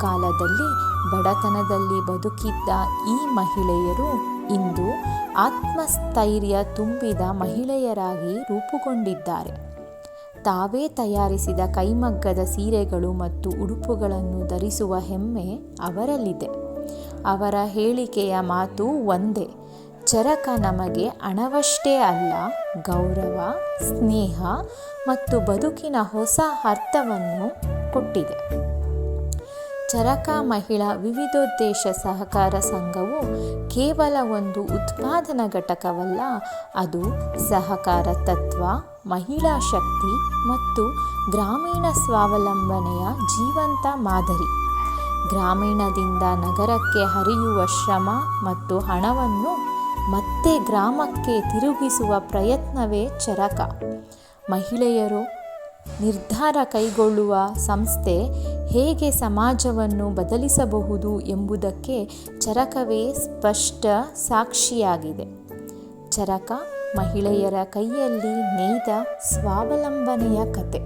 ಕಾಲದಲ್ಲಿ ಬಡತನದಲ್ಲಿ ಬದುಕಿದ್ದ ಈ ಮಹಿಳೆಯರು ಇಂದು ಆತ್ಮಸ್ಥೈರ್ಯ ತುಂಬಿದ ಮಹಿಳೆಯರಾಗಿ ರೂಪುಗೊಂಡಿದ್ದಾರೆ. ತಾವೇ ತಯಾರಿಸಿದ ಕೈಮಗ್ಗದ ಸೀರೆಗಳು ಮತ್ತು ಉಡುಪುಗಳನ್ನು ಧರಿಸುವ ಹೆಮ್ಮೆ ಅವರಲ್ಲಿದೆ. ಅವರ ಹೇಳಿಕೆಯ ಮಾತು ಒಂದೇ: ಚರಕ ನಮಗೆ ಹಣವಷ್ಟೇ ಅಲ್ಲ, ಗೌರವ, ಸ್ನೇಹ ಮತ್ತು ಬದುಕಿನ ಹೊಸ ಅರ್ಥವನ್ನು ಕೊಟ್ಟಿದೆ. ಚರಕ ಮಹಿಳಾ ವಿವಿಧೋದ್ದೇಶ ಸಹಕಾರ ಸಂಘವು ಕೇವಲ ಒಂದು ಉತ್ಪಾದನಾ ಘಟಕವಲ್ಲ, ಅದು ಸಹಕಾರ ತತ್ವ, ಮಹಿಳಾ ಶಕ್ತಿ ಮತ್ತು ಗ್ರಾಮೀಣ ಸ್ವಾವಲಂಬನೆಯ ಜೀವಂತ ಮಾದರಿ. ಗ್ರಾಮೀಣದಿಂದ ನಗರಕ್ಕೆ ಹರಿಯುವ ಶ್ರಮ ಮತ್ತು ಹಣವನ್ನು ಮತ್ತೆ ಗ್ರಾಮಕ್ಕೆ ತಿರುಗಿಸುವ ಪ್ರಯತ್ನವೇ ಚರಕ. ಮಹಿಳೆಯರು ನಿರ್ಧಾರ ಕೈಗೊಳ್ಳುವ ಸಂಸ್ಥೆ ಹೇಗೆ ಸಮಾಜವನ್ನು ಬದಲಿಸಬಹುದು ಎಂಬುದಕ್ಕೆ ಚರಕವೇ ಸ್ಪಷ್ಟ ಸಾಕ್ಷಿಯಾಗಿದೆ. ಚರಕ ಮಹಿಳೆಯರ ಕೈಯಲ್ಲಿ ನೇಯ್ದ ಸ್ವಾವಲಂಬನೆಯ ಕತೆ.